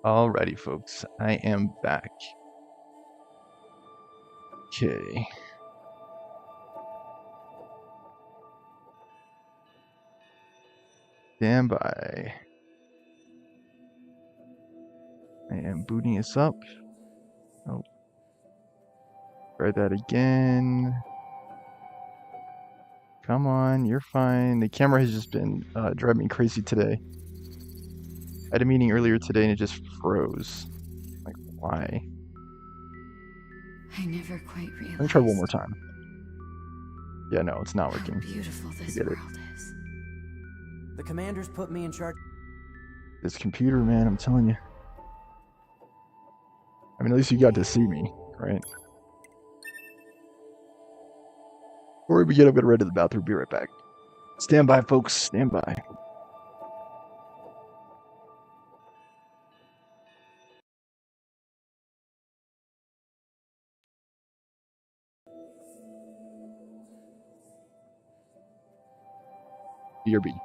Alrighty, folks, I am back. Okay. Stand by. I am booting us up. Oh. Try that again. Come on, you're fine. The camera has just been driving me crazy today. I had a meeting earlier today and it just froze. Like, why? I never quite realized. Let me try one more time. Yeah, no, it's not working. How beautiful this Forget it. world is. The commanders put me in charge. This computer, man, I'm telling you. I mean, at least you got to see me, right? Before we begin, I'm gonna run to the bathroom. Be right back. Stand by, folks. Stand by. BRB.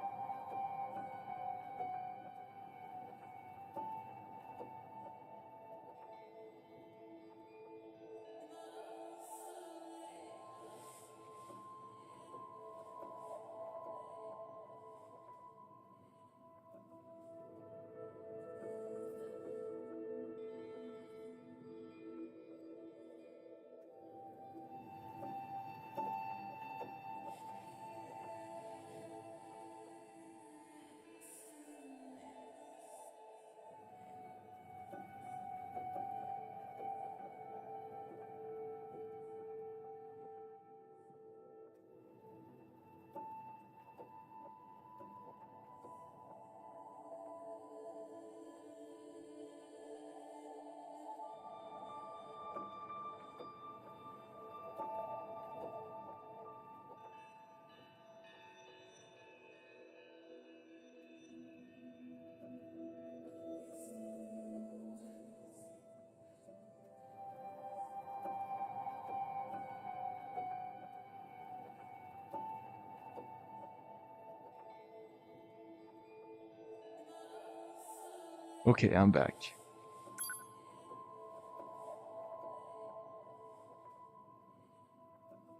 Okay, I'm back.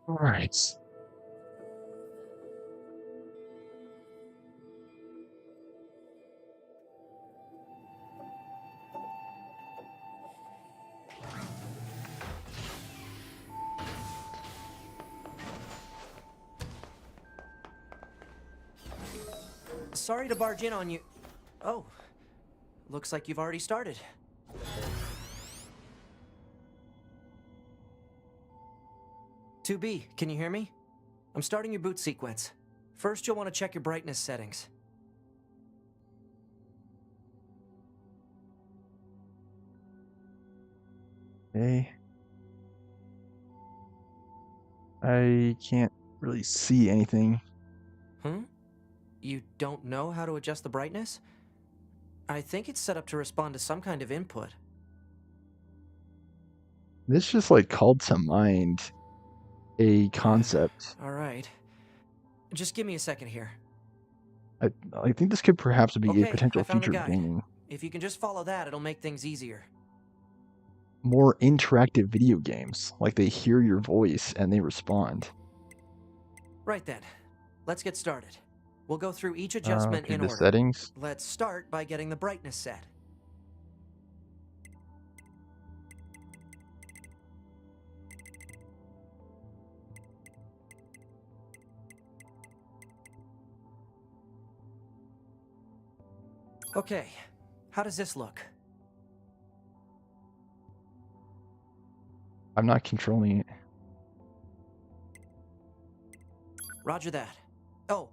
All right. Sorry to barge in on you. Oh, looks like you've already started. "2B, can you hear me? I'm starting your boot sequence. First, you'll want to check your brightness settings. Okay. I can't really see anything. You don't know how to adjust the brightness? I think it's set up to respond to some kind of input. This just like called to mind a concept. All right. Just give me a second here. I think this could perhaps be a Okay, potential I found future the guide. gaming. If you can just follow that, it'll make things easier. More interactive video games. Like they hear your voice and they respond. Right then. Let's get started. We'll go through each adjustment Okay, in the order. settings. Let's start by getting the brightness set. Okay, how does this look? I'm not controlling it. Roger that. Oh,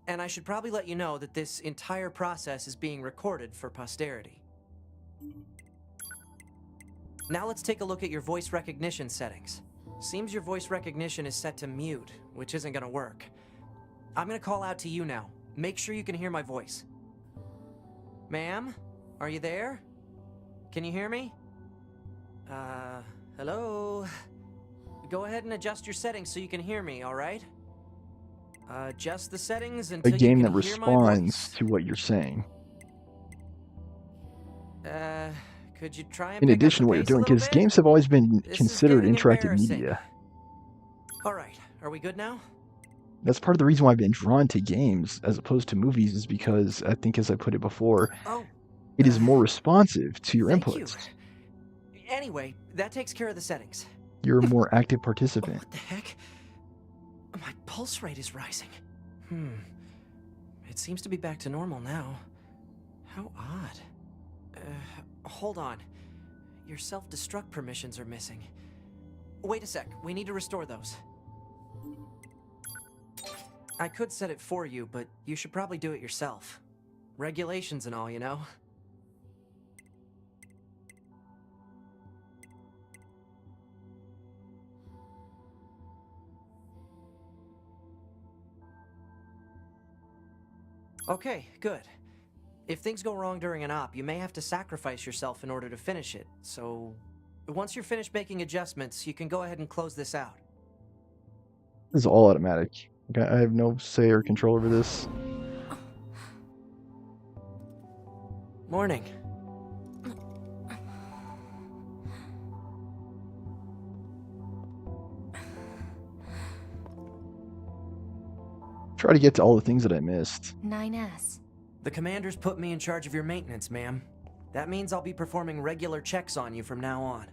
and I should probably let you know that this entire process is being recorded for posterity. Now let's take a look at your voice recognition settings. Seems your voice recognition is set to mute, which isn't gonna work. I'm gonna call out to you now. Make sure you can hear my voice. Ma'am? Are you there? Can you hear me? Hello? Go ahead and adjust your settings so you can hear me, alright? Adjust the settings until A game you that can hear my voice. responds to what you're saying. Could you try and In pick up addition the to what you're pace a doing, little because bit? games have always been This is considered getting interactive embarrassing. media. Alright, are we good now? That's part of the reason why I've been drawn to games as opposed to movies, is because I think, as I put it before, Oh, it is more responsive to your thank you. inputs. Anyway, that takes care of the settings. You're a more active participant. What the heck? My pulse rate is rising. It seems to be back to normal now. How odd. Hold on. Your self-destruct permissions are missing. Wait a sec, we need to restore those. I could set it for you, but you should probably do it yourself. Regulations and all, you know? Okay, good. If things go wrong during an op, you may have to sacrifice yourself in order to finish it, so... Once you're finished making adjustments, you can go ahead and close this out. This is all automatic. I have no say or control over this. Morning. Try to get to all the things that I missed. 9S. The commander's put me in charge of your maintenance, ma'am. That means I'll be performing regular checks on you from now on.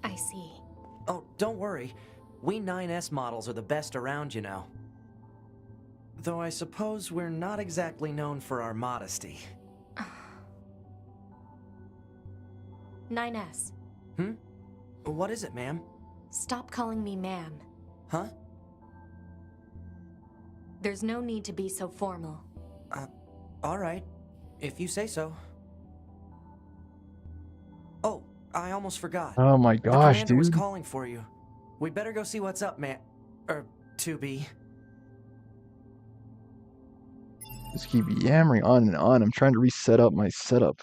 I see. Oh, don't worry. We 9S models are the best around, you know. Though I suppose we're not exactly known for our modesty. 9S. What is it, ma'am? Stop calling me ma'am. Huh? There's no need to be so formal. Alright. If you say so. Oh, I almost forgot. Oh my The gosh, commander was dude. calling for you. We better go see what's up, man. 2B. Just keep yammering on and on. I'm trying to reset up my setup.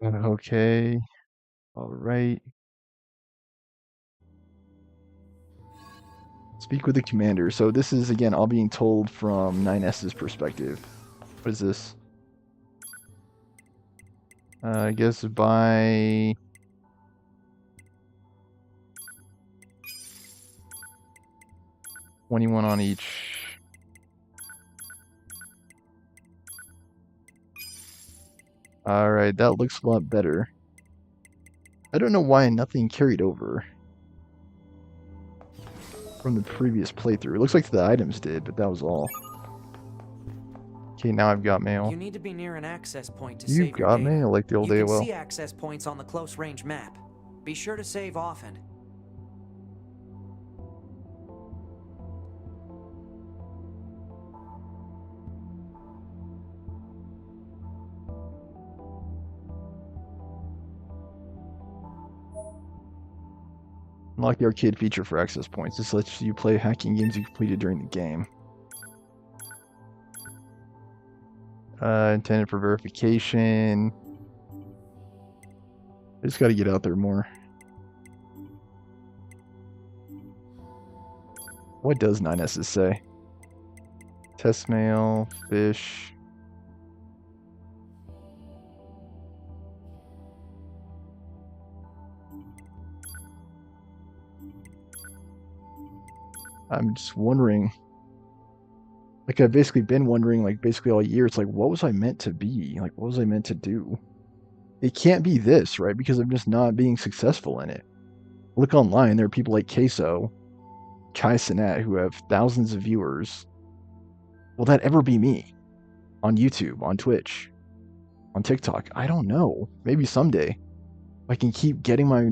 Okay. All right. Speak with the commander. So this is, again, all being told from 9S's perspective. What is this? I guess by... $21 on each. Alright, that looks a lot better. I don't know why nothing carried over from the previous playthrough. It looks like the items did, but that was all. Okay, now I've got mail. You need to be near an access point to You save your got data. mail, like the old You can AOL. see access points on the close range map. Be sure to save often. Unlock the arcade feature for access points. This lets you play hacking games you completed during the game. Intended for verification. I just gotta get out there more. What does 9S's say? Test mail, fish. I'm just wondering, like, I've basically been wondering, like, basically all year, it's like, what was I meant to be? Like, what was I meant to do? It can't be this, right? Because I'm just not being successful in it. Look online, there are people like Queso, Chai Sinet, who have thousands of viewers. Will that ever be me? On YouTube, on Twitch, on TikTok? I don't know. Maybe someday. If I can keep getting my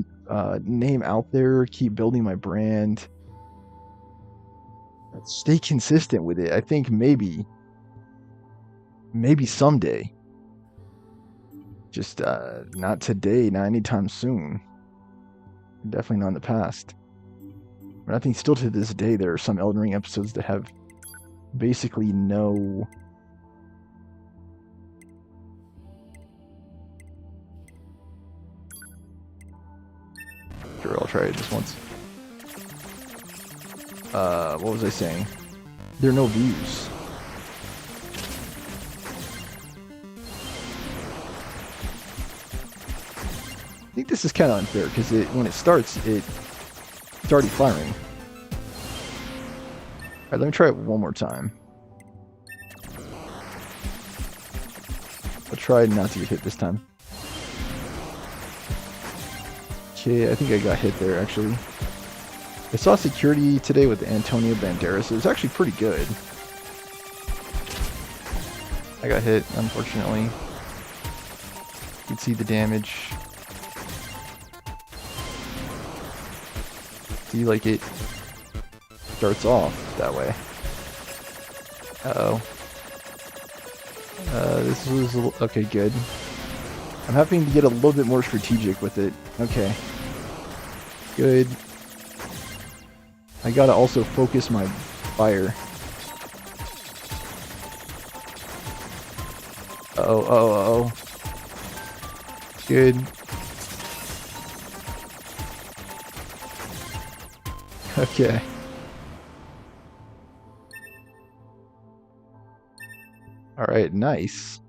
name out there, keep building my brand, stay consistent with it. I think maybe someday. Just not today, not anytime soon. Definitely not in the past. But I think still to this day there are some Elden Ring episodes that have basically no – try it just once. What was I saying? There are no views. I think this is kind of unfair because when it starts, it's already firing. All right, let me try it one more time. I'll try not to get hit this time. Okay, I think I got hit there, actually. I saw security today with Antonio Banderas. It was actually pretty good. I got hit, unfortunately. You can see the damage. See, like, it starts off that way. Uh-oh. This was okay, good. I'm having to get a little bit more strategic with it. Okay. Good. I gotta also focus my fire. Uh-oh. Good. Okay. Alright, nice.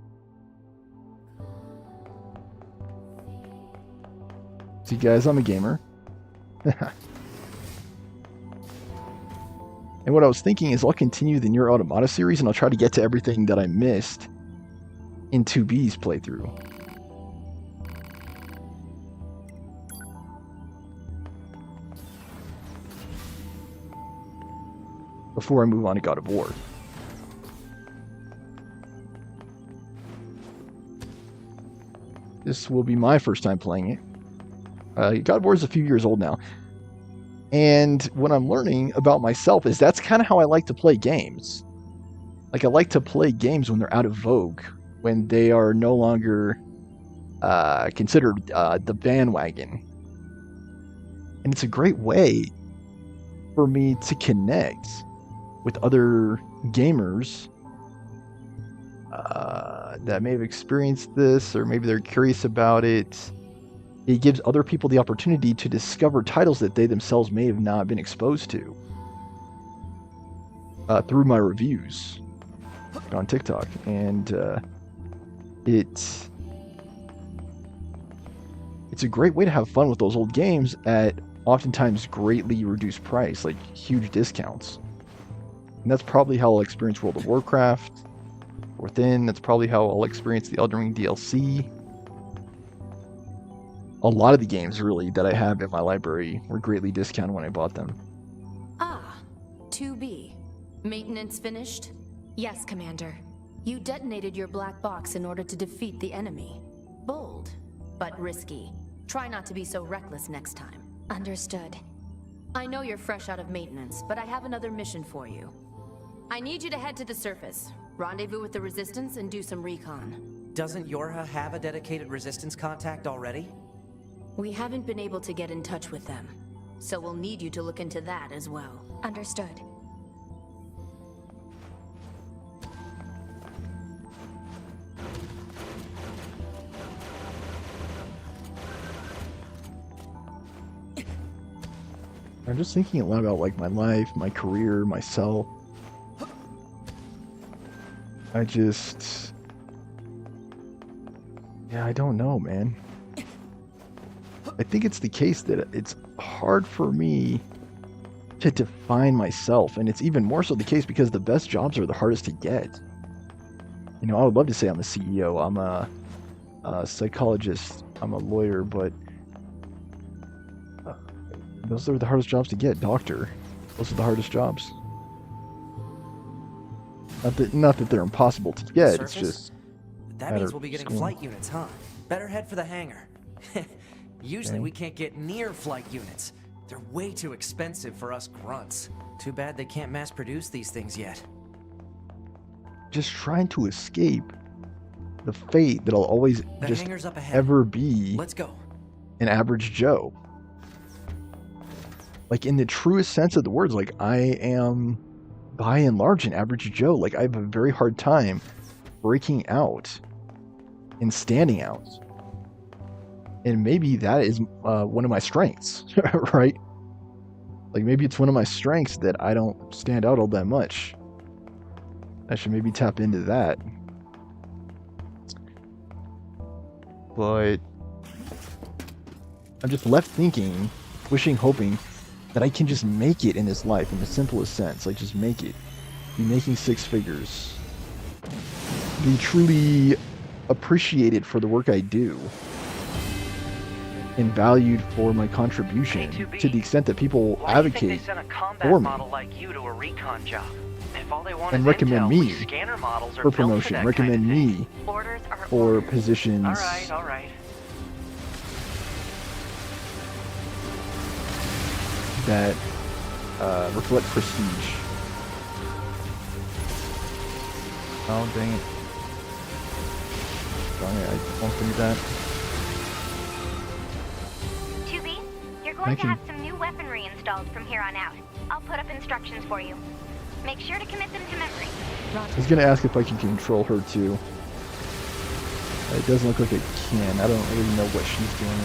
See guys, I'm a gamer. And what I was thinking is I'll continue the Nier Automata series and I'll try to get to everything that I missed in 2B's playthrough. Before I move on to God of War. This will be my first time playing it. God of War is a few years old now. And what I'm learning about myself is that's kind of how I like to play games. Like, I like to play games when they're out of vogue, when they are no longer considered the bandwagon. And it's a great way for me to connect with other gamers that may have experienced this, or maybe they're curious about it. It gives other people the opportunity to discover titles that they themselves may have not been exposed to through my reviews on TikTok. And it's a great way to have fun with those old games at oftentimes greatly reduced price, like huge discounts. And that's probably how I'll experience World of Warcraft Within. That's probably how I'll experience the Elden Ring DLC. A lot of the games, really, that I have in my library were greatly discounted when I bought them. Ah, 2B. Maintenance finished? Yes, Commander. You detonated your black box in order to defeat the enemy. Bold, but risky. Try not to be so reckless next time. Understood. I know you're fresh out of maintenance, but I have another mission for you. I need you to head to the surface, rendezvous with the Resistance, and do some recon. Doesn't Yorha have a dedicated Resistance contact already? We haven't been able to get in touch with them, so we'll need you to look into that as well. Understood. I'm just thinking a lot about, like, my life, my career, myself. Yeah, I don't know, man. I think it's the case that it's hard for me to define myself, and it's even more so the case because the best jobs are the hardest to get. You know, I would love to say I'm a CEO, I'm a psychologist, I'm a lawyer, but those are the hardest jobs to get. Doctor, those are the hardest jobs. Not that they're impossible to get. Surface? It's just that means we'll be getting flight units, huh? Better head for the hangar. Usually we can't get near flight units. They're way too expensive for us grunts. Too bad they can't mass produce these things yet. Just trying to escape the fate that I'll always The just hangar's up ahead. ever be Let's go. an average Joe. Like, in the truest sense of the words, like, I am by and large an average Joe. Like, I have a very hard time breaking out and standing out And maybe that is one of my strengths, right? Like maybe it's one of my strengths that I don't stand out all that much. I should maybe tap into that. But I'm just left thinking, wishing, hoping that I can just make it in this life in the simplest sense. Like just make it. Be making six figures. Be truly appreciated for the work I do. And valued for my contribution to the extent that people advocate for me and recommend me for promotion, recommend me for positions that reflect prestige. Oh, dang it. Sorry, I won't do that. You're going to have some new weaponry installed from here on out. I'll put up instructions for you. Make sure to commit them to memory. I was gonna ask if I can control her too. It doesn't look like I can. I don't really know what she's doing.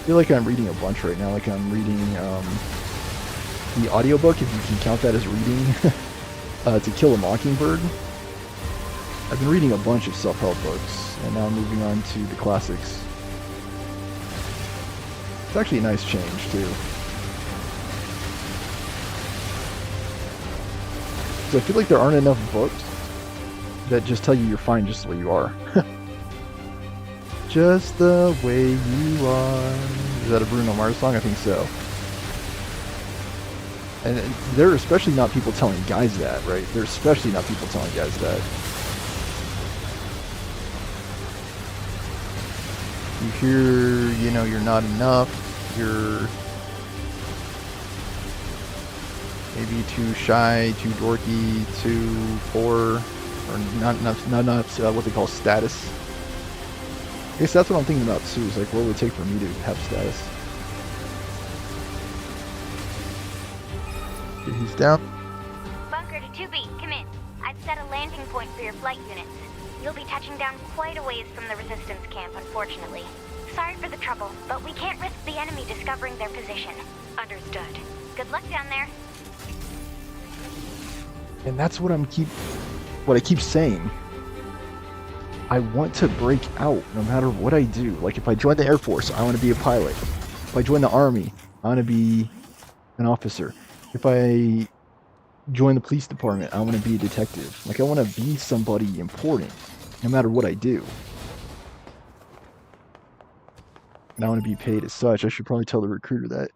I feel like I'm reading a bunch right now. Like I'm reading the audiobook, if you can count that as reading, To Kill a Mockingbird. I've been reading a bunch of self-help books, and now I'm moving on to the classics. It's actually a nice change, too. So I feel like there aren't enough books that just tell you you're fine just the way you are. Just the way you are. Is that a Bruno Mars song? I think so. And they're especially not people telling guys that, right? They're especially not people telling guys that. You hear, you know, you're not enough, you're maybe too shy, too dorky, too poor, or not enough what they call status. I guess that's what I'm thinking about too, is like what would it take for me to have status. Okay, he's down. Bunker to 2B, come in. I've set a landing point for your flight units. You'll be touching down quite a ways from the resistance camp, unfortunately. Sorry for the trouble, but we can't risk the enemy discovering their position. Understood. Good luck down there. And that's what I keep saying. I want to break out no matter what I do. Like if I join the Air Force, I want to be a pilot. If I join the Army, I want to be an officer. If I join the police department, I want to be a detective. Like I want to be somebody important no matter what I do. And I want to be paid as such. I should probably tell the recruiter that.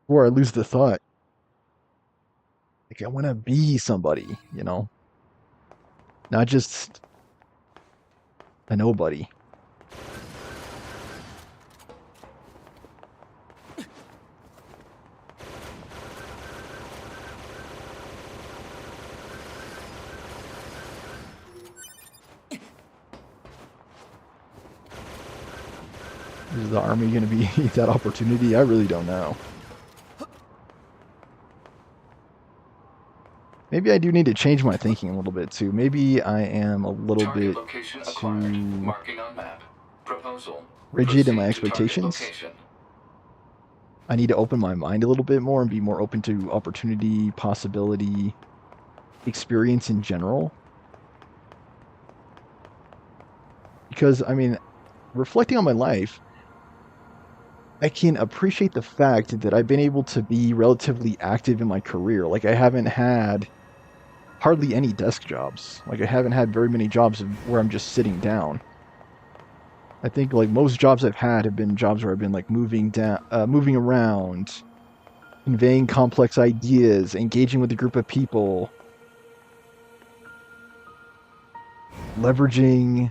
Before I lose the thought. Like I want to be somebody, you know? Not just a nobody. Is the Army going to be that opportunity? I really don't know. Maybe I do need to change my thinking a little bit too. Maybe I am a little bit too rigid in my expectations. I need to open my mind a little bit more and be more open to opportunity, possibility, experience in general. Because, I mean, reflecting on my life, I can appreciate the fact that I've been able to be relatively active in my career. Like, I haven't had hardly any desk jobs. Like, I haven't had very many jobs where I'm just sitting down. I think, like, most jobs I've had have been jobs where I've been, like, moving around, conveying complex ideas, engaging with a group of people, leveraging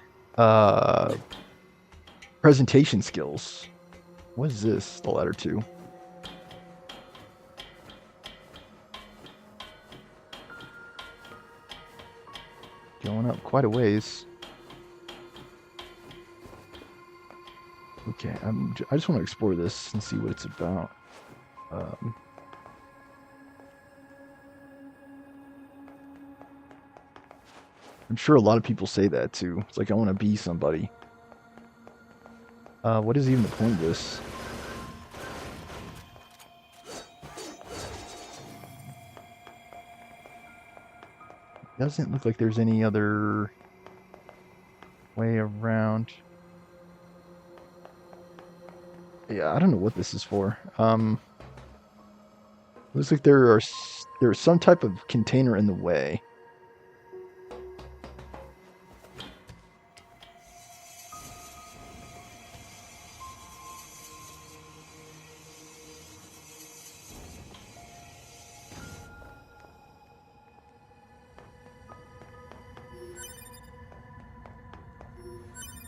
presentation skills. What is this? The letter to? Going up quite a ways. Okay, I just want to explore this and see what it's about. Um, I'm sure a lot of people say that too. It's like, I want to be somebody. What is even the point of this? Doesn't look like there's any other way around. Yeah, I don't know what this is for. Looks like there's some type of container in the way.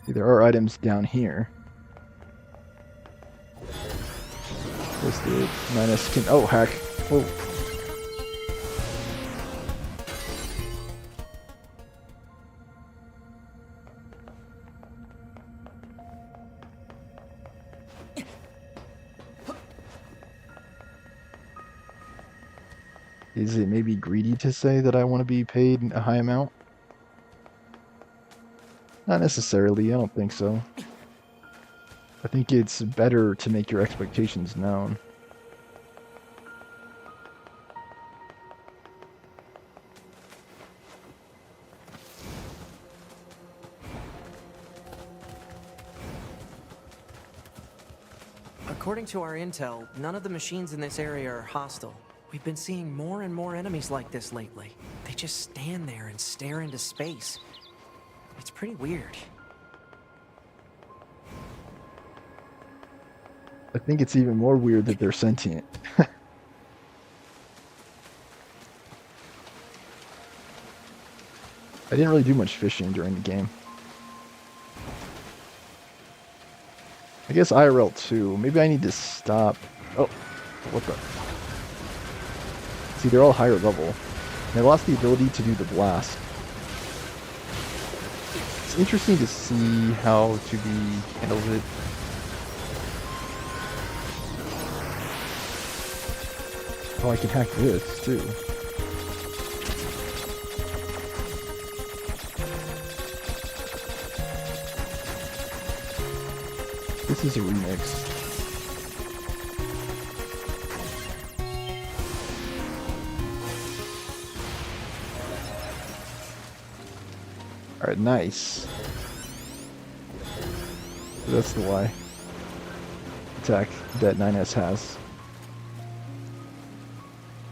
See, there are items down here. What's the minus can? Oh heck! Whoa. Is it maybe greedy to say that I want to be paid a high amount? Not necessarily, I don't think so. I think it's better to make your expectations known. According to our intel, none of the machines in this area are hostile. We've been seeing more and more enemies like this lately. They just stand there and stare into space. It's pretty weird. I think it's even more weird that they're sentient. I didn't really do much fishing during the game. I guess IRL too. Maybe I need to stop. Oh, what the? See, they're all higher level. And I lost the ability to do the blast. It's interesting to see how 2B handles it. Oh, I can hack this too. This is a remix. Alright, nice. That's the Y attack that 9S has.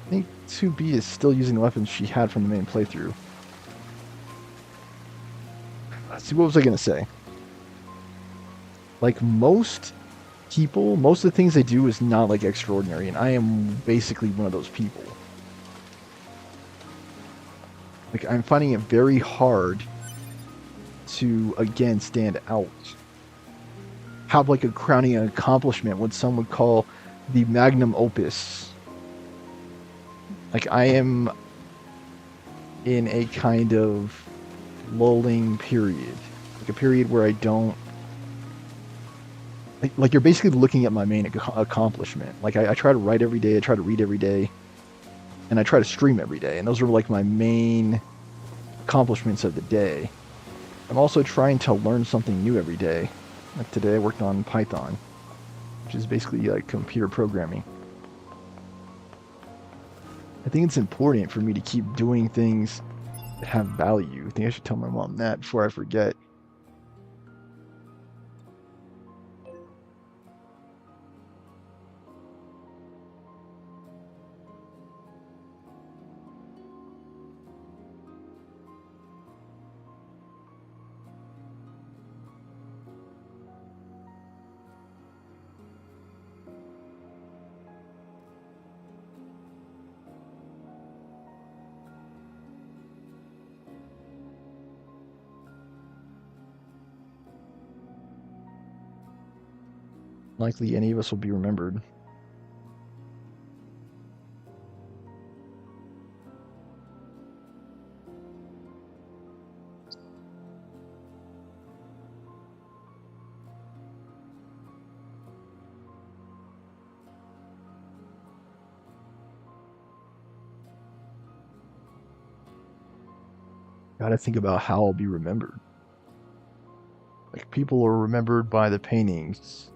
I think 2B is still using the weapons she had from the main playthrough. Let's see, what was I gonna say? Like, most people, most of the things they do is not like extraordinary, and I am basically one of those people. Like, I'm finding it very hard to, again, stand out. Have like a crowning accomplishment, what some would call the magnum opus. Like, I am in a kind of lulling period. Like a period where I don't... Like you're basically looking at my main accomplishment. Like, I try to write every day, I try to read every day, and I try to stream every day. And those are like my main accomplishments of the day. I'm also trying to learn something new every day. Like today I worked on Python, which is basically like computer programming. I think it's important for me to keep doing things that have value. I think I should tell my mom that before I forget. Likely any of us will be remembered. gotta think about how I'll be remembered. Like, people are remembered by the paintings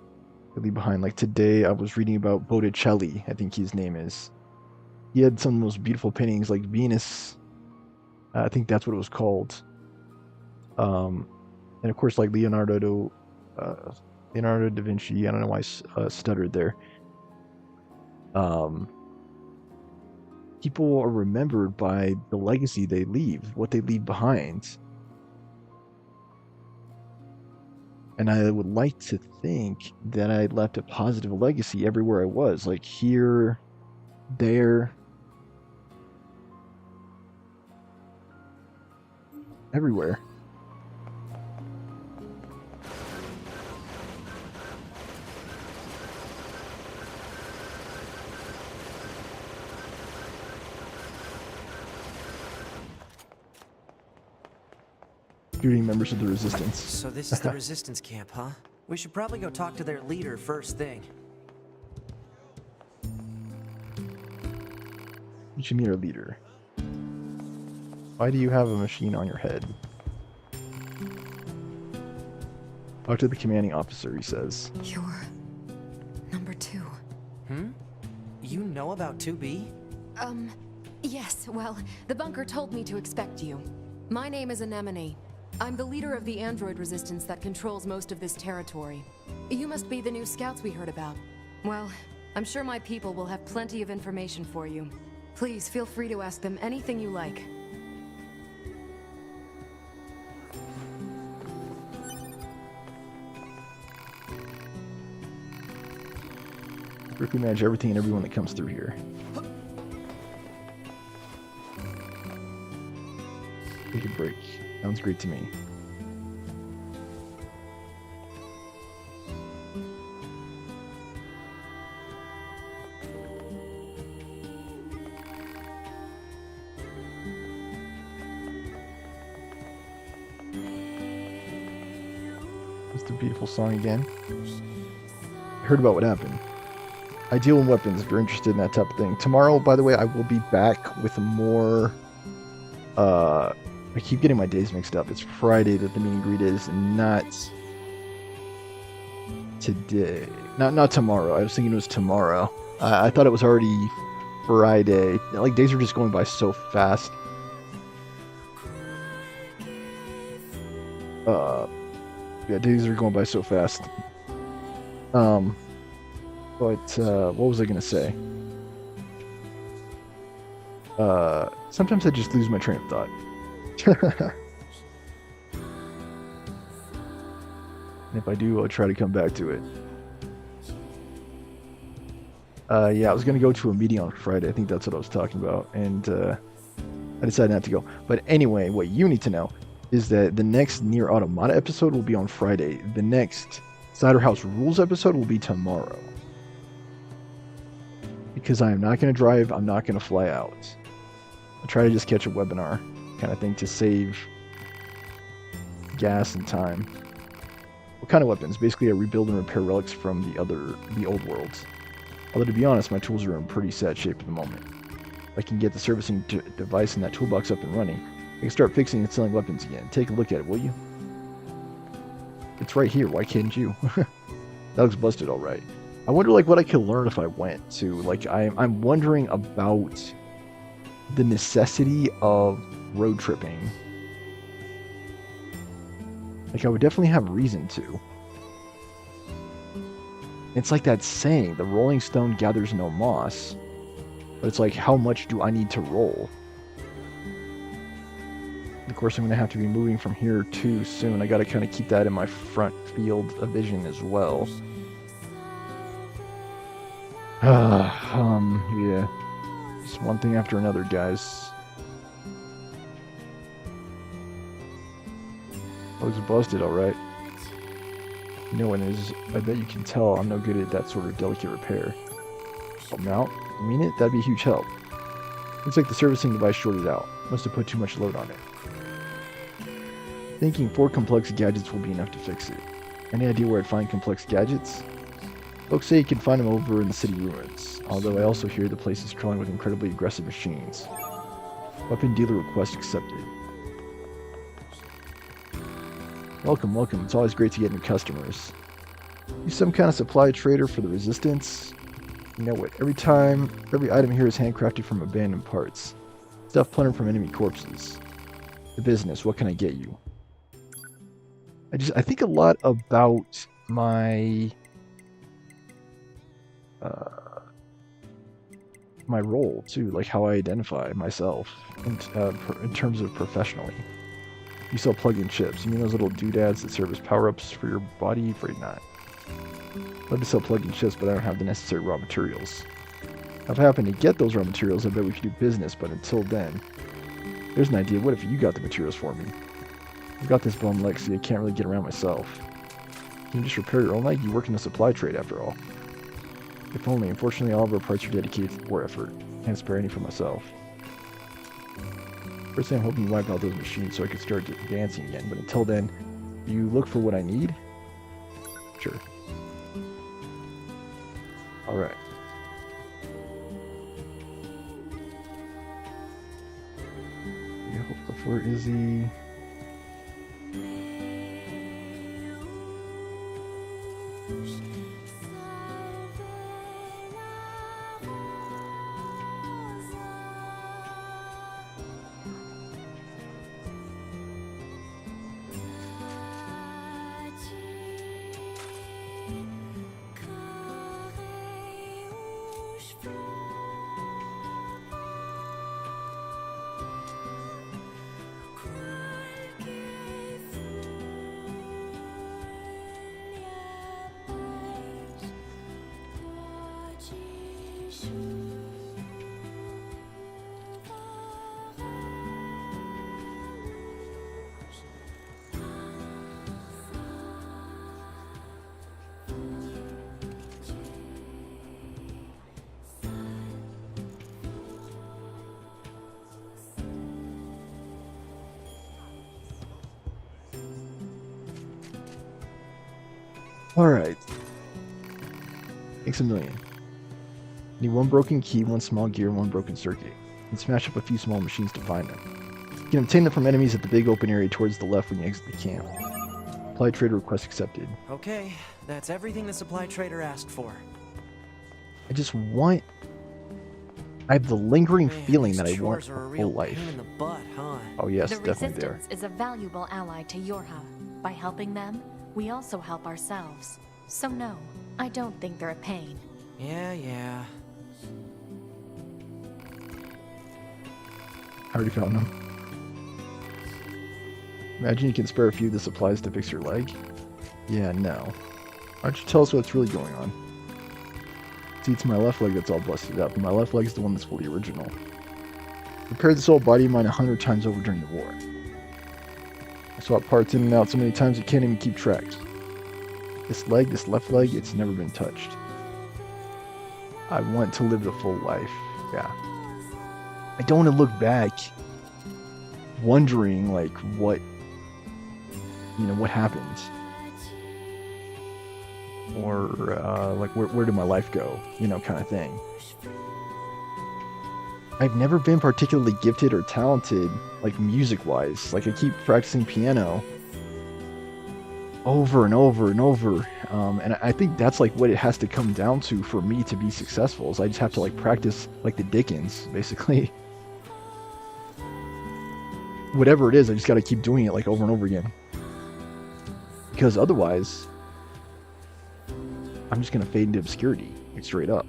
they leave behind. Like, today I was reading about Botticelli, I think his name is. He had some of the most beautiful paintings, like Venus. I think that's what it was called. And of course, like Leonardo da Vinci. I don't know why I stuttered there. Um, People are remembered by the legacy they leave, what they leave behind. And I would like to think that I left a positive legacy everywhere I was, like here, there, everywhere. Shooting members of the resistance. So this is the resistance camp, huh? We should probably go talk to their leader first thing. You should meet our leader. Why do you have a machine on your head? Talk to the commanding officer, he says. You're number 2. You know about 2B? Yes, well, the bunker told me to expect you. My name is Anemone. I'm the leader of the android resistance that controls most of this territory. You must be the new scouts we heard about. Well, I'm sure my people will have plenty of information for you. Please feel free to ask them anything you like. Strictly manage everything and everyone that comes through here. Take a break. Sounds great to me. Just a beautiful song again. I heard about what happened. I deal in weapons if you're interested in that type of thing. Tomorrow, by the way, I will be back with more I keep getting my days mixed up. It's Friday that the meet and greet is, not today. Not tomorrow. I was thinking it was tomorrow. I thought it was already Friday. Like, days are just going by so fast. Yeah, days are going by so fast. But what was I gonna say? Sometimes I just lose my train of thought. And if I do, I'll try to come back to it. Yeah, I was gonna go to a meeting on Friday. I think that's what I was talking about, and I decided not to go. But anyway, what you need to know is that the next Nier Automata episode will be on Friday. The next Cider House Rules episode will be tomorrow. Because I am not going to drive, I'm not going to fly out. I'll try to just catch a webinar kind of thing to save gas and time. What kind of weapons? Basically, I rebuild and repair relics from the old worlds. Although, to be honest, my tools are in pretty sad shape at the moment. If I can get the servicing device in that toolbox up and running, I can start fixing and selling weapons again. Take a look at it, will you? It's right here, why can't you? That looks busted alright. I wonder, like, what I could learn if I went to. Like, I'm wondering about the necessity of road tripping. Like, I would definitely have reason to. It's like that saying, the rolling stone gathers no moss. But it's like, how much do I need to roll? Of course, I'm going to have to be moving from here too soon. I got to kind of keep that in my front field of vision as well. Yeah. Just one thing after another, guys. Looks busted, alright. You know what it is? I bet you can tell I'm no good at that sort of delicate repair. Oh, mount? You mean it? That'd be a huge help. Looks like the servicing device shorted out. Must have put too much load on it. Thinking 4 complex gadgets will be enough to fix it. Any idea where I'd find complex gadgets? Folks say you can find them over in the city ruins, although I also hear the place is crawling with incredibly aggressive machines. Weapon dealer request accepted. Welcome, welcome. It's always great to get new customers. You some kind of supply trader for the Resistance? You know what? Every item here is handcrafted from abandoned parts. Stuff plundered from enemy corpses. The business, what can I get you? I think a lot about my my role too, like how I identify myself in terms of professionally. You sell plug-in chips. You mean those little doodads that serve as power-ups for your body? Afraid not. I'd love to sell plug-in chips, but I don't have the necessary raw materials. If I happen to get those raw materials, I bet we could do business, but until then, there's an idea. What if you got the materials for me? I've got this bum leg, so I can't really get around myself. Can you just repair your own leg? You work in the supply trade, after all. If only. Unfortunately, all of our parts are dedicated to the war effort. Can't spare any for myself. First thing, I'm hoping you wipe out those machines so I can start dancing again. But until then, you look for what I need? Sure. Alright. Where is he? Alright. Thanks a million. Need one broken key, one small gear, and one broken circuit. And smash up a few small machines to find them. You can obtain them from enemies at the big open area towards the left when you exit the camp. Supply trader request accepted. Okay, that's everything the supply trader asked for. I just want... I have the lingering Man, feeling these that I want chores are a a real full life. pain in the butt, huh? Oh yes, The definitely there. Resistance is a valuable ally to Yorha. By helping them, we also help ourselves. So no, I don't think they're a pain. Yeah. I already found them. Imagine you can spare a few of the supplies to fix your leg. Yeah, no. Why don't you tell us what's really going on? See, it's my left leg that's all busted up, and my left leg is the one that's fully original. Repaired this old body of mine 100 times over during the war. I swapped parts in and out so many times I can't even keep track. This left leg, it's never been touched. I want to live the full life. Yeah. I don't want to look back wondering, like, what happened. Or, like, where did my life go? Kind of thing. I've never been particularly gifted or talented, like, music-wise. Like, I keep practicing piano over and over and over. And I think that's, like, what it has to come down to for me to be successful, is I just have to, like, practice, like, the Dickens, basically. Whatever it is, I just gotta keep doing it, like, over and over again. Because otherwise, I'm just gonna fade into obscurity, like, straight up.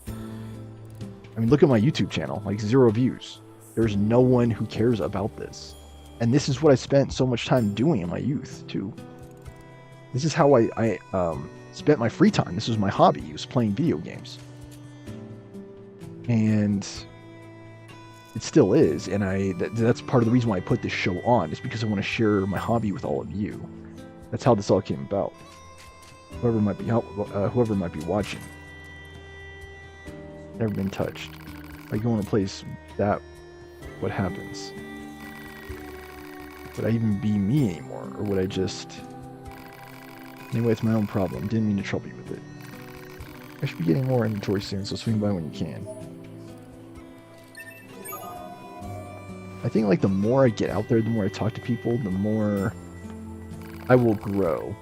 I mean, look at my YouTube channel, like 0 views. There's no one who cares about this. And this is what I spent so much time doing in my youth, too. This is how I spent my free time. This was my hobby. It was playing video games. And it still is. And that's part of the reason why I put this show on, is because I want to share my hobby with all of you. That's how this all came about. Whoever might be watching. Never been touched. If I go in a place that, what happens? Would I even be me anymore, or would I just... Anyway, it's my own problem. Didn't mean to trouble you with it. I should be getting more inventory soon, so swing by when you can. I think, like, the more I get out there, the more I talk to people, the more I will grow.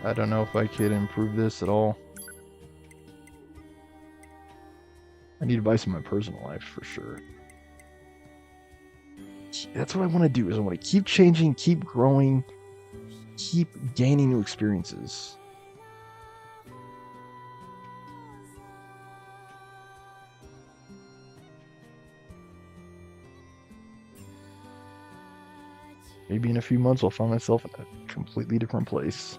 I don't know if I could improve this at all. I need advice in my personal life for sure. That's what I want to do, is I want to keep changing, keep growing, keep gaining new experiences. Maybe in a few months I'll find myself in a completely different place.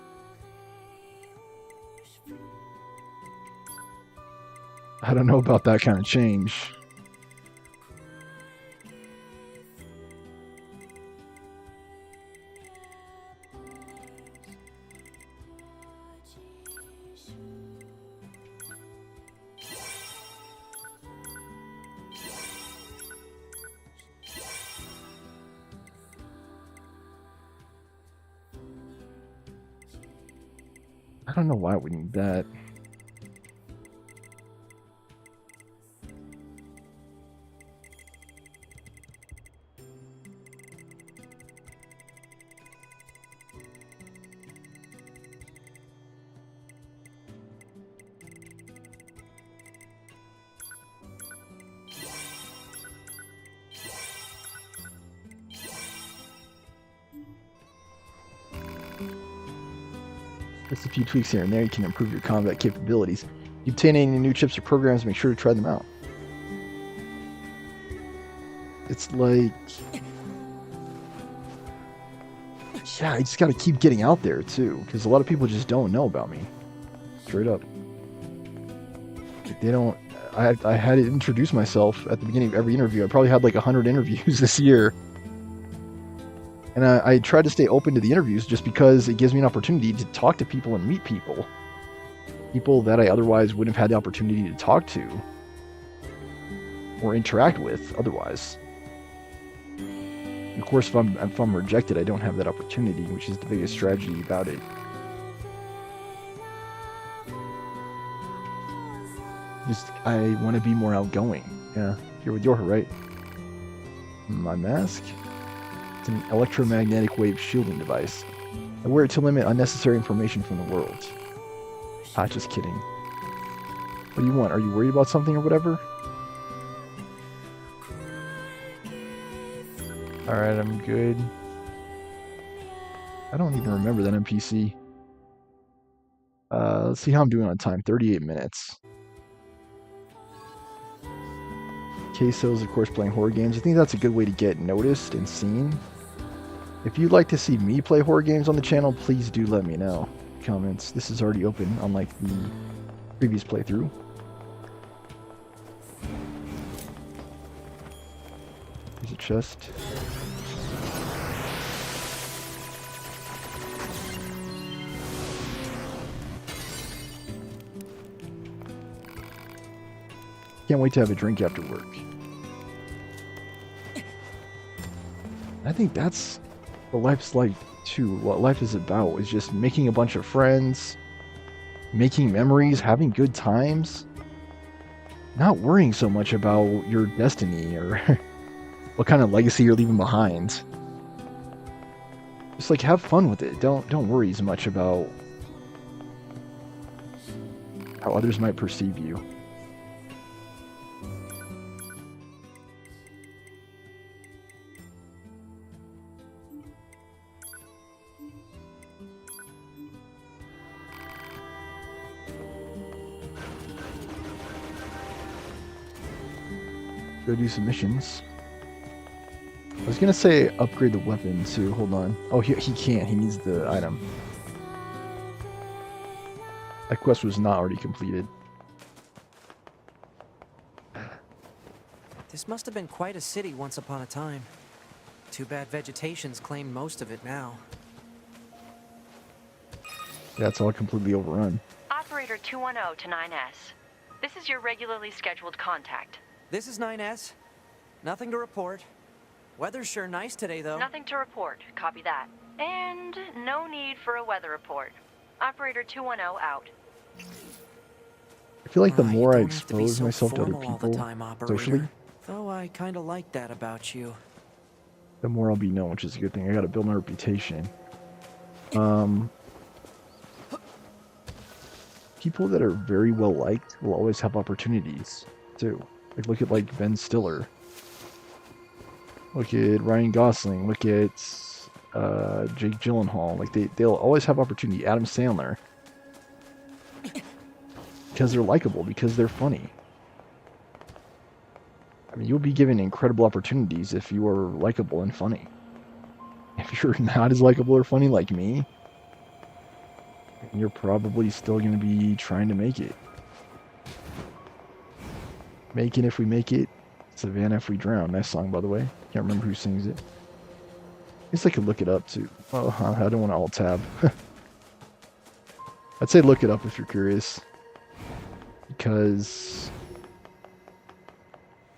I don't know about that kind of change. I don't know why we need that. Just a few tweaks here and there, you can improve your combat capabilities. If you obtain any new chips or programs, make sure to try them out. It's like... yeah, I just gotta keep getting out there, too, because a lot of people just don't know about me. Straight up. They don't... I had to introduce myself at the beginning of every interview. I probably had like 100 interviews this year. And I try to stay open to the interviews just because it gives me an opportunity to talk to people and meet people. People that I otherwise wouldn't have had the opportunity to talk to or interact with otherwise. And of course, if I'm rejected, I don't have that opportunity, which is the biggest tragedy about it. Just, I want to be more outgoing. Yeah, here with Yorha, right? My mask? It's an electromagnetic wave shielding device. I wear it to limit unnecessary information from the world. Ah, just kidding. What do you want? Are you worried about something or whatever? Alright, I'm good. I don't even remember that NPC. Let's see how I'm doing on time. 38 minutes. Queso's, of course, playing horror games. I think that's a good way to get noticed and seen. If you'd like to see me play horror games on the channel, please do let me know. Comments. This is already open, unlike the previous playthrough. There's a chest. Can't wait to have a drink after work. I think that's what life's like too. What life is about is just making a bunch of friends, making memories, having good times, not worrying so much about your destiny or what kind of legacy you're leaving behind. Just like have fun with it. Don't worry as much about how others might perceive you. Go do some missions. I was gonna say upgrade the weapon too. Hold on. Oh, he can't. He needs the item. That quest was not already completed. This must have been quite a city once upon a time. Too bad vegetation's claimed most of it now. Yeah, it's all completely overrun. Operator 210 to 9S. This is your regularly scheduled contact. This is 9S. Nothing to report. Weather's sure nice today, though. Nothing to report. Copy that. And no need for a weather report. Operator 210 out. I feel like the You more I don't have to be expose so myself to other formal all the people time, operator. socially, Though I kinda like that about you. the more I'll be known, which is a good thing. I gotta build my reputation. People that are very well liked will always have opportunities too. Like look at like Ben Stiller. Look at Ryan Gosling. Look at Jake Gyllenhaal. Like they'll always have opportunity. Adam Sandler. Because they're likable, because they're funny. I mean, you'll be given incredible opportunities if you are likable and funny. If you're not as likable or funny like me, you're probably still going to be trying to make it. Making if we make it, Savannah if we drown. Nice song, by the way. Can't remember who sings it. I guess I could look it up too. Oh, I don't want to alt tab. I'd say look it up if you're curious. Because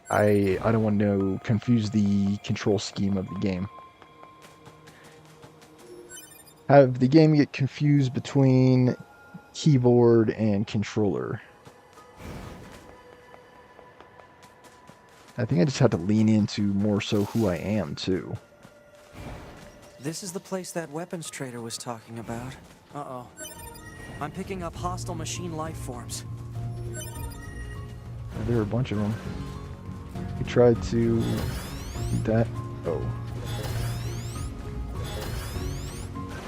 I don't want to confuse the control scheme of the game. Have the game get confused between keyboard and controller. I think I just have to lean into more so who I am too. This is the place that weapons trader was talking about. Uh-oh. I'm picking up hostile machine life forms. There are a bunch of them. We tried to do that. Oh.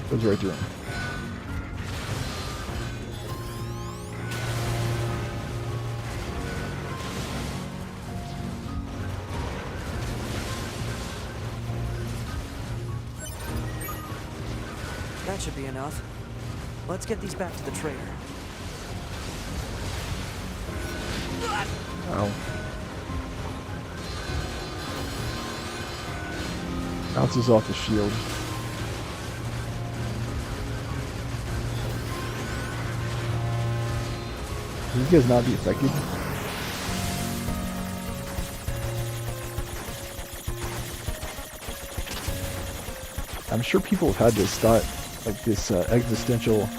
Goes right through him. That should be enough. Let's get these back to the trader. Ow. Bounces off the shield. Will you guys not be affected? I'm sure people have had this thought, like this existential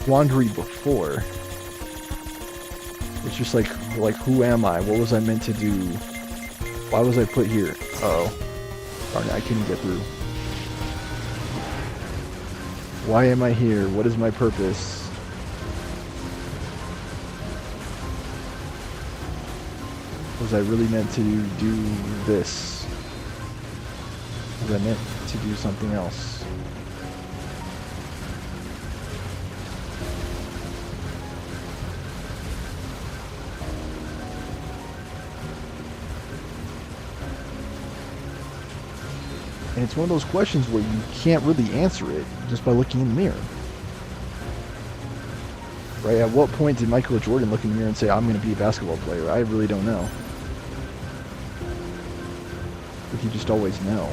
quandary before. It's just like who am I? What was I meant to do? Why was I put here? Uh-oh. Darn it, I couldn't get through. Why am I here? What is my purpose? Was I really meant to do this? Was I meant to do something else? And it's one of those questions where you can't really answer it just by looking in the mirror. Right? At what point did Michael Jordan look in the mirror and say, I'm going to be a basketball player? I really don't know. But you just always know.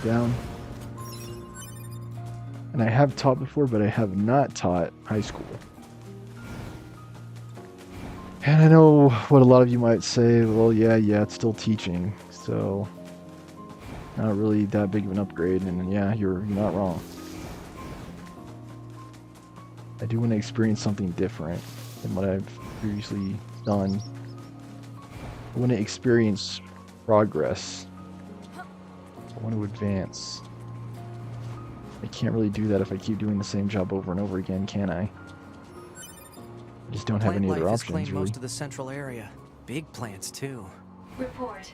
Down. And I have taught before, but I have not taught high school. And I know what a lot of you might say, well, yeah, it's still teaching, so not really that big of an upgrade, and yeah, you're not wrong. I do want to experience something different than what I've previously done. I want to experience progress. I want to advance. I can't really do that if I keep doing the same job over and over again, can I? I just don't have any other options, claimed really. most of the central area. Big plants, too. Report.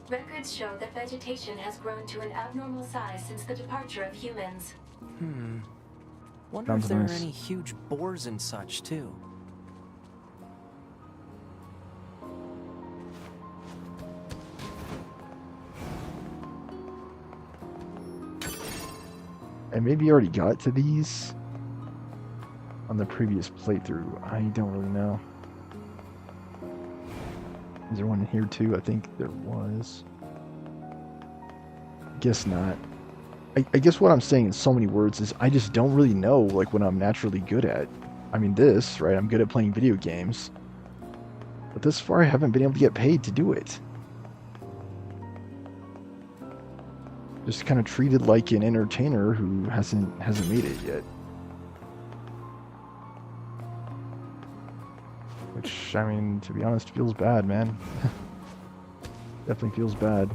Records show that vegetation has grown to an abnormal size since the departure of humans. Wonder Sounds if there nice. are any huge boars and such, too. I maybe already got to these on the previous playthrough. I don't really know. Is there one in here too? I think there was. Guess not. I guess what I'm saying in so many words is I just don't really know like what I'm naturally good at. I mean this, right? I'm good at playing video games. But this far I haven't been able to get paid to do it. Just kind of treated like an entertainer who hasn't made it yet. Which, I mean, to be honest, feels bad, man. Definitely feels bad.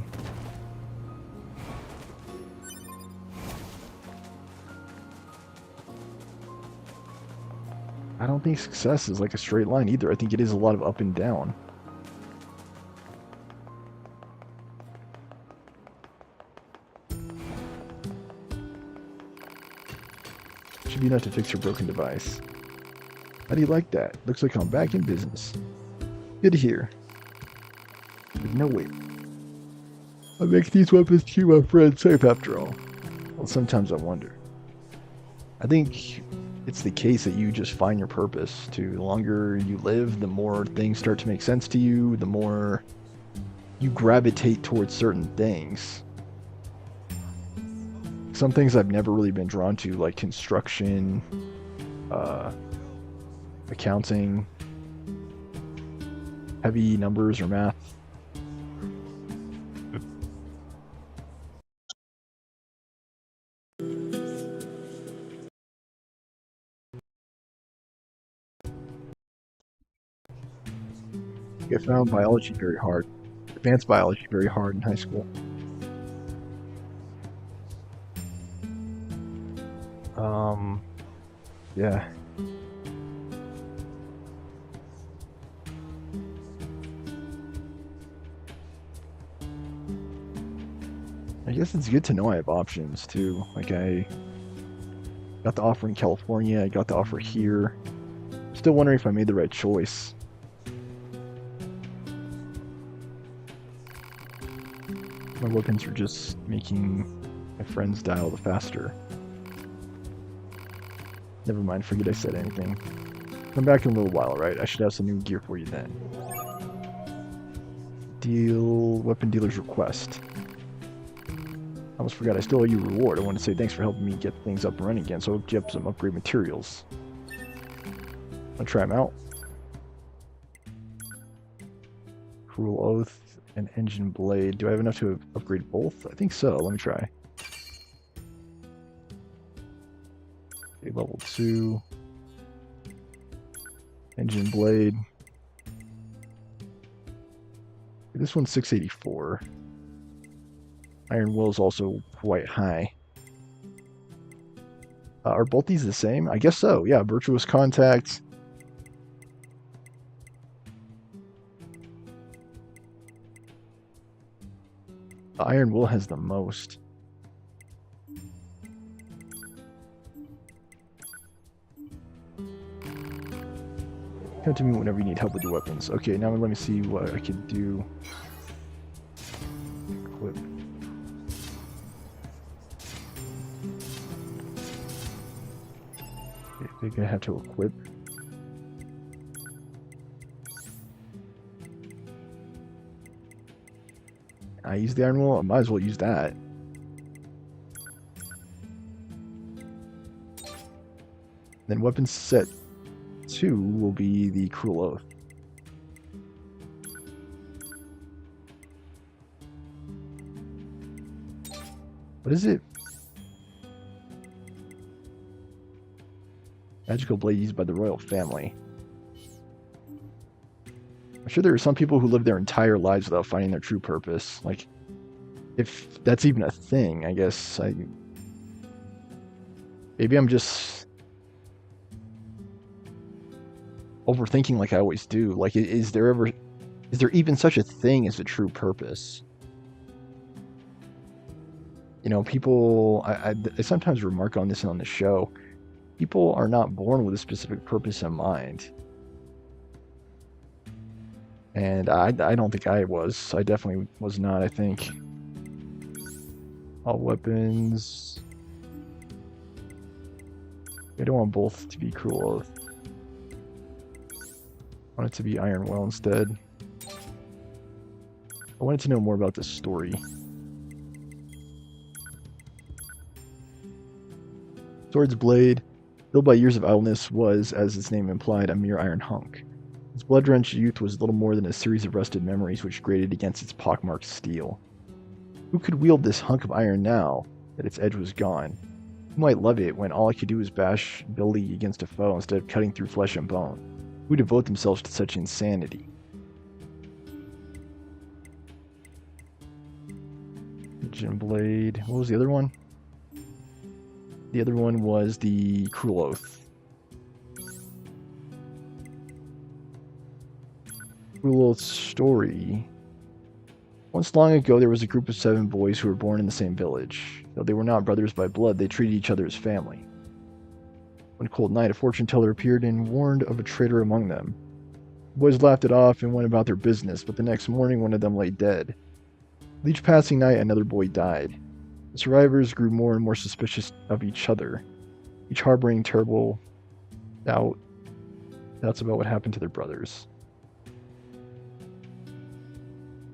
I don't think success is like a straight line either. I think it is a lot of up and down. Should be enough to fix your broken device. How do you like that? Looks like I'm back in business. Good to hear. But no wait. I make these weapons to keep my friends safe after all. Well, sometimes I wonder. I think it's the case that you just find your purpose. The longer you live, the more things start to make sense to you, the more you gravitate towards certain things. Some things I've never really been drawn to, like construction, accounting, heavy numbers or math. I found biology very hard. Advanced biology very hard in high school. Yeah. I guess it's good to know I have options too. Like I got the offer in California, I got the offer here. Still wondering if I made the right choice. My weapons are just making my friends die all the faster. Never mind, forget I said anything. Come back in a little while, right? I should have some new gear for you then. Weapon dealer's request. I almost forgot I still owe you a reward. I want to say thanks for helping me get things up and running again, so I'll hook you up some upgrade materials. I'll try them out. Cruel Oath and Engine Blade. Do I have enough to upgrade both? I think so. Let me try. Okay, level 2. Engine Blade. This one's 684. Iron Will is also quite high. Are both these the same? I guess so. Yeah, Virtuous Contact. Iron Will has the most. Come to me whenever you need help with your weapons. Okay, now let me see what I can do. Equip. Okay, I think I have to equip. I use the Iron Will, I might as well use that. Then weapons set 2 will be the Cruel Oath. What is it? Magical blade used by the royal family. I'm sure there are some people who live their entire lives without finding their true purpose. Like, if that's even a thing, I guess maybe I'm just overthinking like I always do. Like, is there even such a thing as a true purpose? You know, people, I sometimes remark on this on the show. People are not born with a specific purpose in mind. And I don't think I was. I definitely was not, I think. All weapons. I don't want both to be Cruel Oath. I want it to be Iron Will instead. I wanted to know more about this story. Sword's blade. Filled by years of idleness, was, as its name implied, a mere iron hunk. Its blood-drenched youth was little more than a series of rusted memories which grated against its pockmarked steel. Who could wield this hunk of iron now that its edge was gone? Who might love it when all I could do was bash Billy against a foe instead of cutting through flesh and bone? Who would devote themselves to such insanity? Gin Blade. What was the other one? The other one was the Cruel Oath. Cruel Oath's story. Once long ago, there was a group of 7 boys who were born in the same village. Though they were not brothers by blood, they treated each other as family. One cold night, a fortune teller appeared and warned of a traitor among them. The boys laughed it off and went about their business, but the next morning one of them lay dead. With each passing night, another boy died. The survivors grew more and more suspicious of each other, each harboring terrible doubts about what happened to their brothers.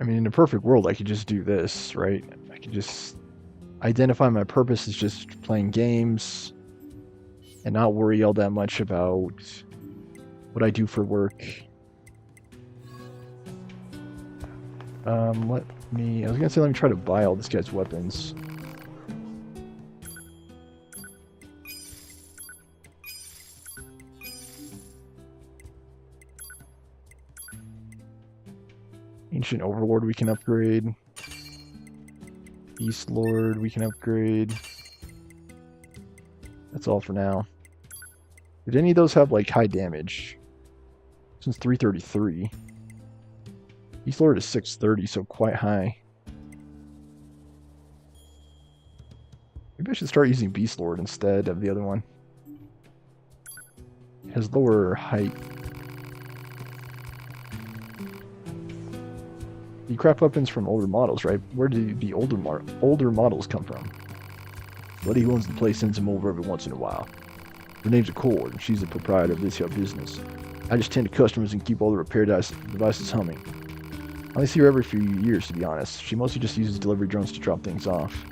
I mean, in a perfect world, I could just do this, right? I could just identify my purpose as just playing games and not worry all that much about what I do for work. I was gonna say, let me try to buy all this guy's weapons. Ancient Overlord we can upgrade. Beast Lord we can upgrade. That's all for now. Did any of those have like high damage? Since 333. Beast Lord is 630, so quite high. Maybe I should start using Beast Lord instead of the other one. It has lower height. You craft weapons from older models, right? Where do the older models come from? Buddy who owns the place sends them over every once in a while. Her name's Accord, and she's the proprietor of this here business. I just tend to customers and keep all the repair devices humming. I only see her every few years, to be honest. She mostly just uses delivery drones to drop things off.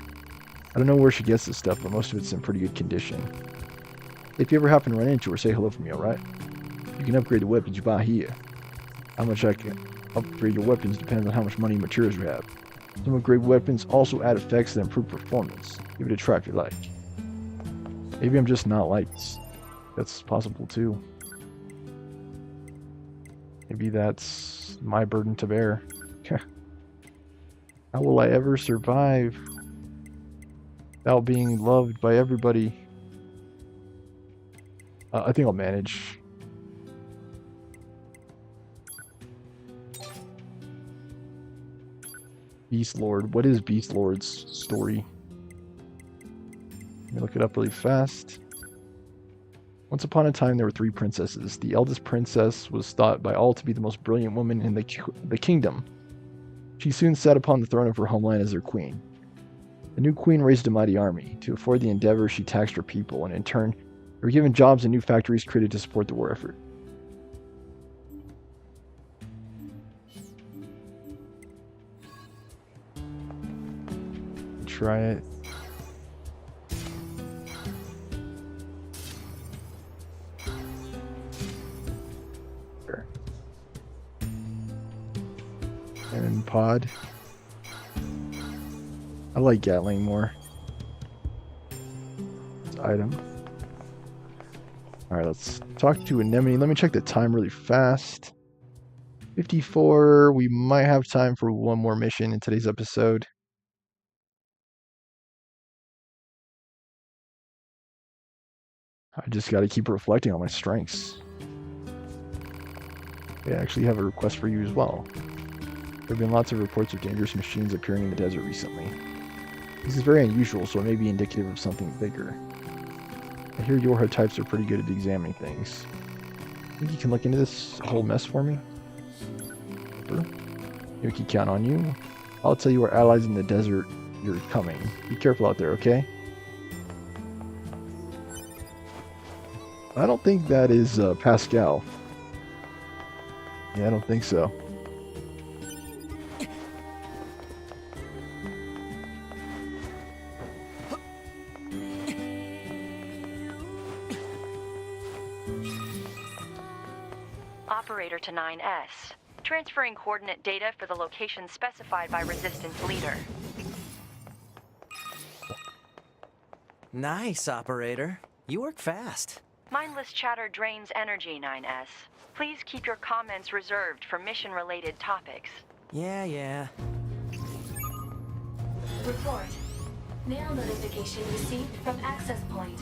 I don't know where she gets this stuff, but most of it's in pretty good condition. If you ever happen to run into her, say hello for me, alright? You can upgrade the weapons you buy here. How much I can upgrade your weapons depends on how much money and materials you have. Some upgrade weapons also add effects that improve performance. Give it a try if you like. Maybe I'm just not liked. That's possible too. Maybe that's my burden to bear. How will I ever survive without being loved by everybody? I think I'll manage. Beast Lord. What is Beast Lord's story? Let me look it up really fast. Once upon a time, there were 3 princesses. The eldest princess was thought by all to be the most brilliant woman in the kingdom. She soon sat upon the throne of her homeland as their queen. The new queen raised a mighty army. To afford the endeavor, she taxed her people, and in turn, they were given jobs and new factories created to support the war effort. Try it. Sure. And pod. I like Gatling more. It's item. Alright, let's talk to Anemone. Let me check the time really fast. 54. We might have time for one more mission in today's episode. I just got to keep reflecting on my strengths. I actually have a request for you as well. There have been lots of reports of dangerous machines appearing in the desert recently. This is very unusual, so it may be indicative of something bigger. I hear your types are pretty good at examining things. Think you can look into this whole mess for me? Sure. We can count on you. I'll tell you our allies in the desert you're coming. Be careful out there, okay? I don't think that is Pascal. Yeah, I don't think so. operator to 9S, transferring coordinate data for the location specified by Resistance leader. Nice, operator. You work fast. Mindless chatter drains energy, 9S. Please keep your comments reserved for mission-related topics. Yeah. Report. Mail notification received from access point.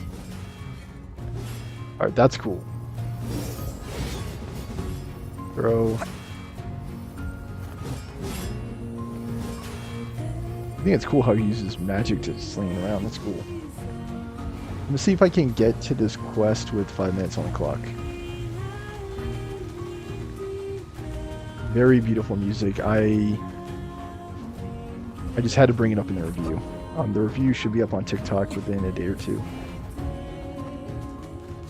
Alright, that's cool. Throw. I think it's cool how he uses magic to sling it around. That's cool. I'm gonna see if I can get to this quest with 5 minutes on the clock. Very beautiful music. I just had to bring it up in the review. The review should be up on TikTok within a day or two.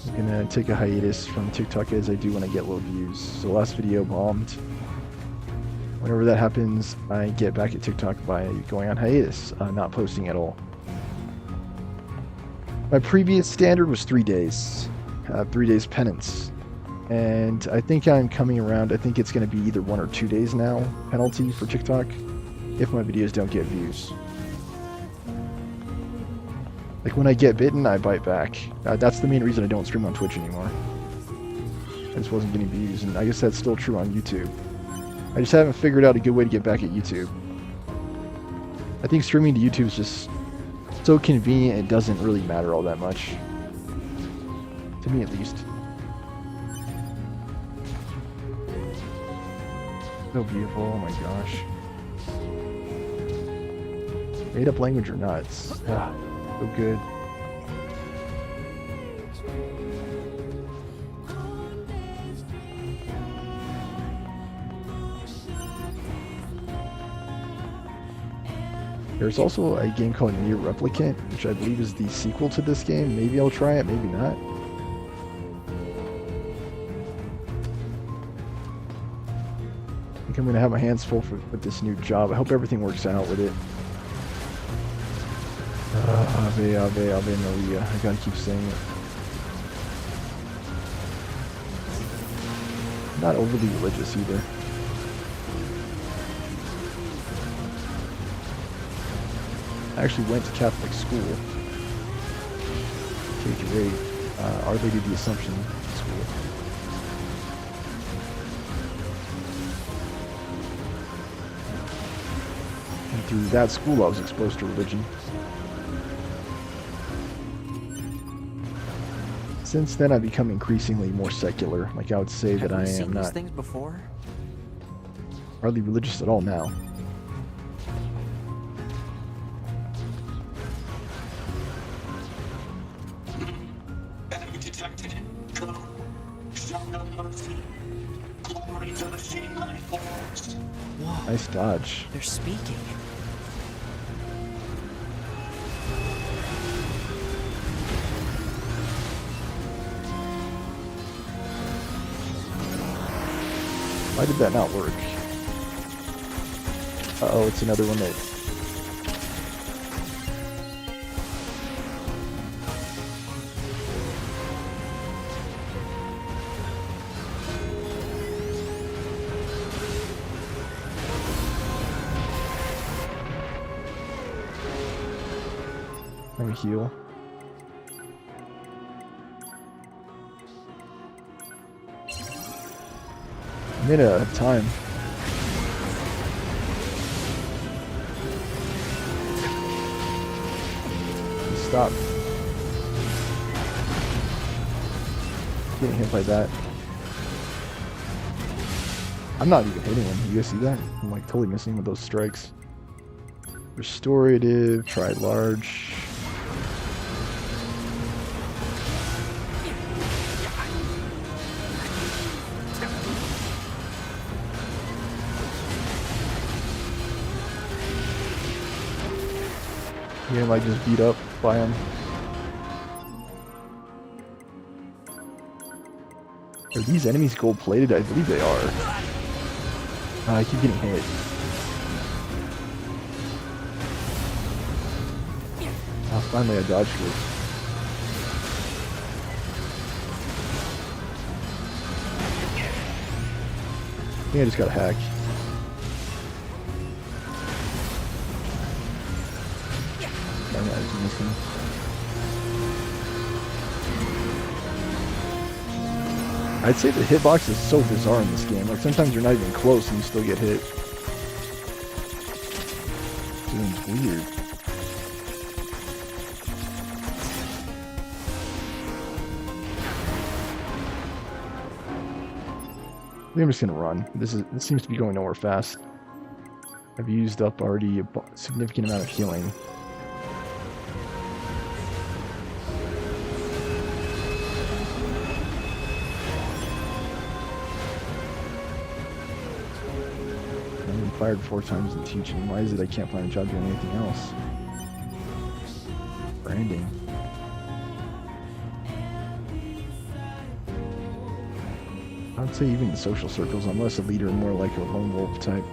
I'm gonna take a hiatus from TikTok as I do when I get low views. So the last video bombed. Whenever that happens, I get back at TikTok by going on hiatus, not posting at all. My previous standard was 3 days. 3 days penance. And I think I'm coming around. I think it's going to be either 1 or 2 days now penalty for TikTok if my videos don't get views. Like when I get bitten, I bite back. That's the main reason I don't stream on Twitch anymore. I just wasn't getting views, and I guess that's still true on YouTube. I just haven't figured out a good way to get back at YouTube. I think streaming to YouTube is just so convenient, it doesn't really matter all that much. To me, at least. So beautiful, oh my gosh. Made up language or not, it's so good. There's also a game called Nier Replicant, which I believe is the sequel to this game. Maybe I'll try it, maybe not. I think I'm going to have my hands full with this new job. I hope everything works out with it. Ave, Ave, Ave Maria. I gotta keep saying it. I'm not overly religious either. I actually went to Catholic school. K-8, Our Lady of the Assumption school. And through that school I was exposed to religion. Since then I've become increasingly more secular. Like I would say that I am not things before? hardly religious at all now. Nice dodge. They're speaking. Why did that not work? Uh-oh, it's another one that... Let me heal. I'm in a time. Stop. Getting hit by that. I'm not even hitting him. You guys see that? I'm like totally missing with those strikes. Restorative, try large. Getting like just beat up by him. Are these enemies gold plated? I believe they are. I keep getting hit. Oh, finally I dodged it. I think I just got a hack. I'm not actually missing. I'd say the hitbox is so bizarre in this game. Like sometimes you're not even close and you still get hit. It's weird. I think I'm just gonna run. This seems to be going nowhere fast. I've used up already a significant amount of healing. I've been fired 4 times in teaching. Why is it I can't find a job doing anything else? Branding. I'd say even in social circles, I'm less a leader and more like a lone wolf type.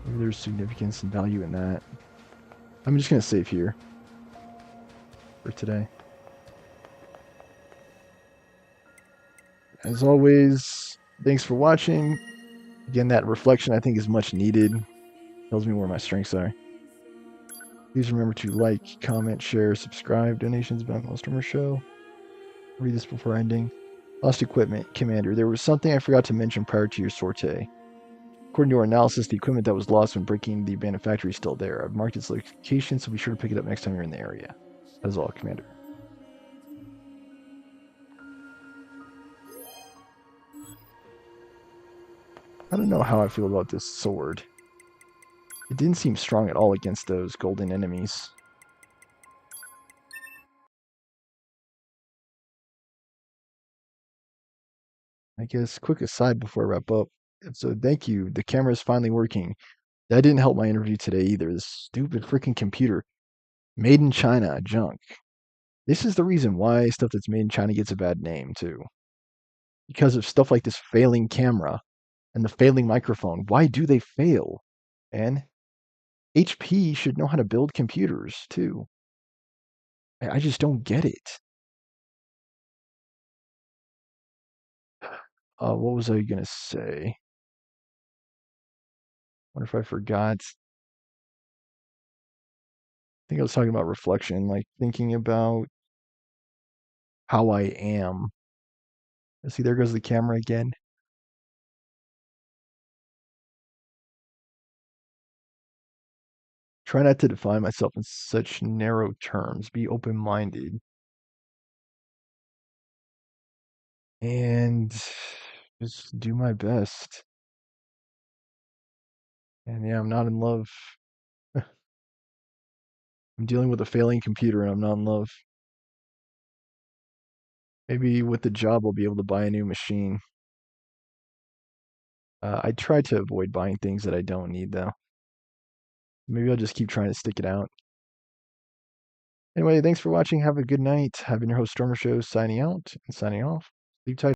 Maybe there's significance and value in that. I'm just gonna save here for today. As always, thanks for watching. Again, that reflection I think is much needed. Tells me where my strengths are. Please remember to like, comment, share, subscribe. Donations about Monster Show. Read this before ending. Lost equipment, Commander. There was something I forgot to mention prior to your sortie. According to our analysis, the equipment that was lost when breaking the abandoned factory is still there. I've marked its location, so be sure to pick it up next time you're in the area. That is all, Commander. I don't know how I feel about this sword. It didn't seem strong at all against those golden enemies. I guess, quick aside before I wrap up. So thank you. The camera is finally working. That didn't help my interview today either. This stupid freaking computer. Made in China, junk. This is the reason why stuff that's made in China gets a bad name, too. Because of stuff like this failing camera and the failing microphone. Why do they fail? And HP should know how to build computers, too. I just don't get it. What was I going to say? Wonder if I forgot. I think I was talking about reflection, like thinking about how I am. See, there goes the camera again. Try not to define myself in such narrow terms. Be open-minded. And just do my best. And yeah, I'm not in love. I'm dealing with a failing computer and I'm not in love. Maybe with the job I'll be able to buy a new machine. I try to avoid buying things that I don't need though. Maybe I'll just keep trying to stick it out. Anyway, thanks for watching. Have a good night. I've been your host, Stormer Show, signing out and signing off. Sleep tight.